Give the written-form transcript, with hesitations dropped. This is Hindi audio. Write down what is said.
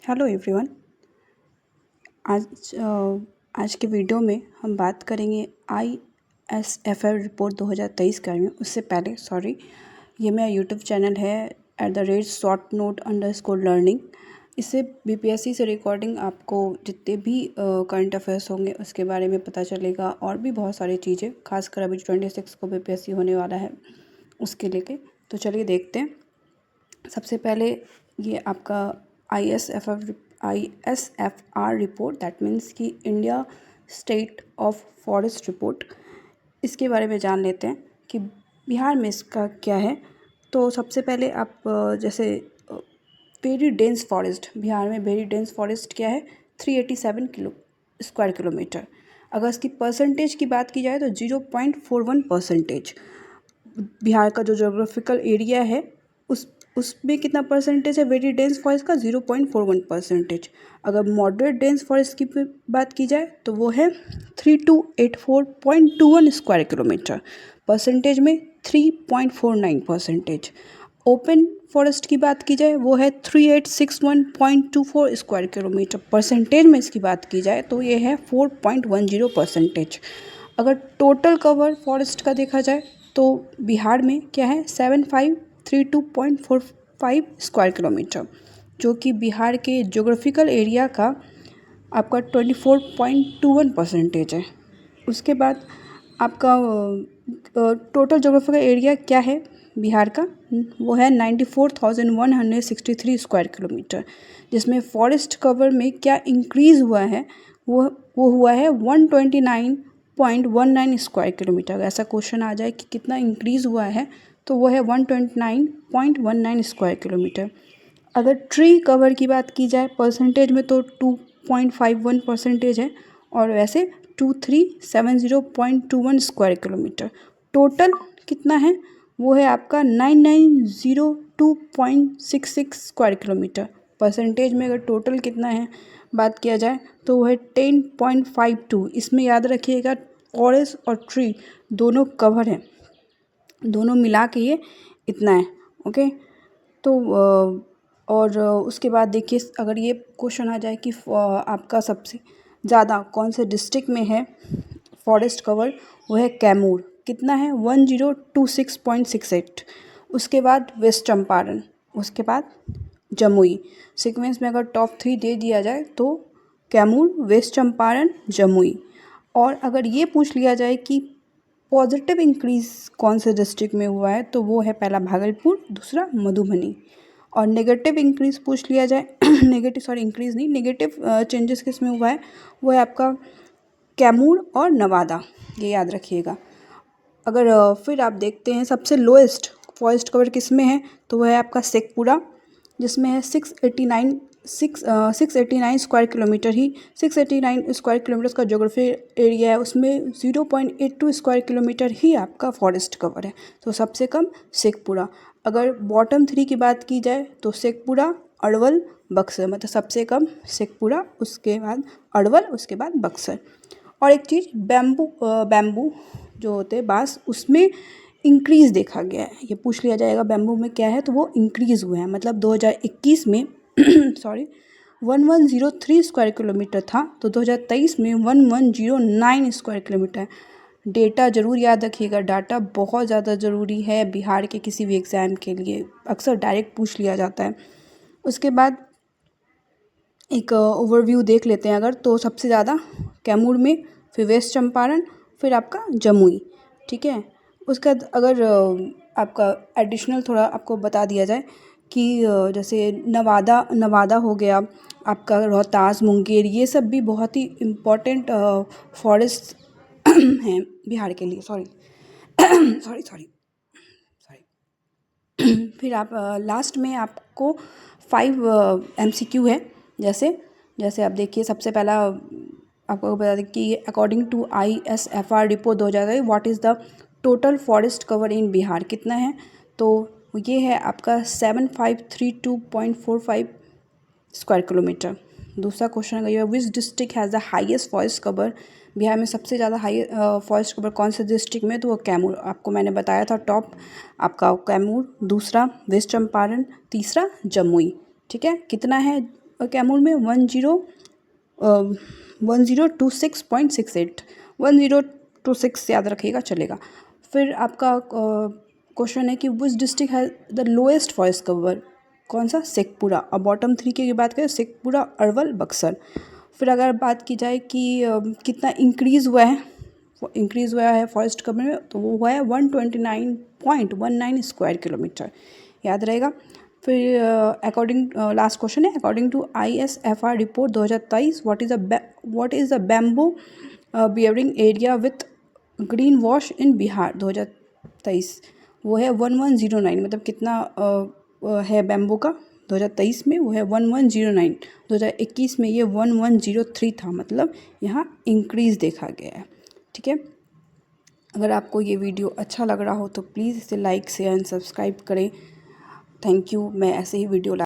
Hello everyone. आज आज के वीडियो में हम बात करेंगे ISFL रिपोर्ट 2023 के बारे में। उससे पहले ये मेरा यूट्यूब चैनल है @shortnote_learning। इससे BPSC से रिकॉर्डिंग आपको जितने भी करंट अफेयर्स होंगे उसके बारे में पता चलेगा और भी बहुत सारी चीज़ें, खासकर अभी 26 को BPSC होने वाला है उसके लेके। तो चलिए देखते हैं। सबसे पहले ये आपका ISFR रिपोर्ट, दैट मीन्स कि India state of forest report, इसके बारे में जान लेते हैं कि बिहार में इसका क्या है। तो सबसे पहले आप जैसे वेरी डेंस फॉरेस्ट, बिहार में वेरी डेंस फॉरेस्ट क्या है, 387 स्क्वायर किलोमीटर। अगर इसकी परसेंटेज की बात की जाए तो 0.41%। बिहार का जो जोग्राफिकल एरिया है उसमें कितना परसेंटेज है वेरी डेंस फॉरेस्ट का, 0.41%। अगर मॉडरेट डेंस फॉरेस्ट की बात की जाए तो वो है 3284.21 स्क्वायर किलोमीटर, परसेंटेज में 3.49%। ओपन फॉरेस्ट की बात की जाए वो है 3861.24 स्क्वायर किलोमीटर, परसेंटेज में इसकी बात की जाए तो ये है 4.10%। अगर टोटल कवर फॉरेस्ट का देखा जाए तो बिहार में क्या है, 7532.45 स्क्वायर किलोमीटर, जो कि बिहार के जोग्राफिकल एरिया का आपका 24.21% है। उसके बाद आपका टोटल जोग्राफिकल एरिया क्या है बिहार का, वो है 94,163 स्क्वायर किलोमीटर, जिसमें फॉरेस्ट कवर में क्या इंक्रीज़ हुआ है वो हुआ है 129.19 स्क्वायर किलोमीटर। ऐसा क्वेश्चन आ जाए कि कितना इंक्रीज़ हुआ है तो वो है 129.19 स्क्वायर किलोमीटर। अगर ट्री कवर की बात की जाए परसेंटेज में तो 2.51% है, और वैसे 2370.21 स्क्वायर किलोमीटर। टोटल कितना है वो है आपका 9902.66 स्क्वायर किलोमीटर। परसेंटेज में अगर टोटल कितना है बात किया जाए तो वो है 10.52। इसमें याद रखिएगा फॉरेस्ट और ट्री दोनों कवर हैं, दोनों मिला के ये इतना है। ओके, तो और उसके बाद देखिए, अगर ये क्वेश्चन आ जाए कि आपका सबसे ज़्यादा कौन से डिस्ट्रिक्ट में है फॉरेस्ट कवर, वो है कैमूर, कितना है 1026.68। उसके बाद वेस्ट चंपारण, उसके बाद जमुई। सीक्वेंस में अगर टॉप 3 दे दिया जाए तो कैमूर, वेस्ट चंपारण, जमुई। और अगर ये पूछ लिया जाए कि पॉजिटिव इंक्रीज़ कौन से डिस्ट्रिक्ट में हुआ है तो वो है पहला भागलपुर, दूसरा मधुबनी। और नेगेटिव इंक्रीज़ पूछ लिया जाए इंक्रीज़ नहीं, नेगेटिव चेंजेस किस में हुआ है, वो है आपका कैमूर और नवादा, ये याद रखिएगा। अगर फिर आप देखते हैं सबसे लोएस्ट फॉरेस्ट कवर किस में है तो वह है आपका शेखपुरा, जिसमें है 689 स्क्वायर किलोमीटर ही 689 स्क्वायर किलोमीटर का जोग्राफी एरिया है, उसमें 0.82 स्क्वायर किलोमीटर ही आपका फॉरेस्ट कवर है, तो सबसे कम शेखपुरा। अगर बॉटम 3 की बात की जाए तो शेखपुरा, अरवल, बक्सर, मतलब सबसे कम शेखपुरा, उसके बाद अरवल, उसके बाद बक्सर। और एक चीज़, बैम्बू जो होते हैं बाँस, उसमें इंक्रीज़ देखा गया है। ये पूछ लिया जाएगा बैम्बू में क्या है तो वो इंक्रीज़ हुए हैं, मतलब 2021 में 1103 स्क्वायर किलोमीटर था तो 2023 में 1109 स्क्वायर किलोमीटर। डेटा ज़रूर याद रखिएगा, डाटा बहुत ज़्यादा ज़रूरी है बिहार के किसी भी एग्ज़ाम के लिए, अक्सर डायरेक्ट पूछ लिया जाता है। उसके बाद एक ओवरव्यू देख लेते हैं अगर, तो सबसे ज़्यादा कैमूर में, फिर वेस्ट चंपारण, फिर आपका जमुई, ठीक है। उसके बाद अगर आपका एडिशनल थोड़ा आपको बता दिया जाए कि जैसे नवादा हो गया, आपका रोहतास, मुंगेर, ये सब भी बहुत ही इम्पोर्टेंट फॉरेस्ट हैं बिहार के लिए। सॉरी सॉरी फिर आप लास्ट में आपको 5 MCQ है। जैसे आप देखिए, सबसे पहला आपको बता दें कि according to ISFR report 2023, what is the total forest cover in Bihar, कितना है तो ये है आपका 7532.45 स्क्वायर किलोमीटर। दूसरा क्वेश्चन अगर ये, which district has the highest forest cover, Bihar में सबसे ज़्यादा हाई फॉरेस्ट कवर कौन से डिस्ट्रिक्ट में, तो वो कैमूर, आपको मैंने बताया था टॉप आपका कैमूर, दूसरा वेस्ट चंपारण, तीसरा जमुई, ठीक है। कितना है कैमूर में 1026.68, 1026 याद रखिएगा चलेगा। फिर आपका क्वेश्चन है कि which district has the lowest forest cover, कौन सा, शेखपुरा। अब बॉटम 3 की बात करें, शेखपुरा, अरवल, बक्सर। फिर अगर बात की जाए कि कितना इंक्रीज़ हुआ है फॉरेस्ट कवर में, तो वो हुआ है 129.19 स्क्वायर किलोमीटर, याद रहेगा। फिर लास्ट क्वेश्चन है, according to ISFR report 2023, what is the bamboo bearing area with green wash in Bihar 2023, वो है 1109, मतलब कितना है बैम्बू का 2023 में, वो है 1109। 2021 में ये 1103 था, मतलब यहाँ इंक्रीज़ देखा गया है। ठीक है, अगर आपको ये वीडियो अच्छा लग रहा हो तो प्लीज़ इसे लाइक, शेयर एंड सब्सक्राइब करें। Thank you. मैं ऐसे ही वीडियो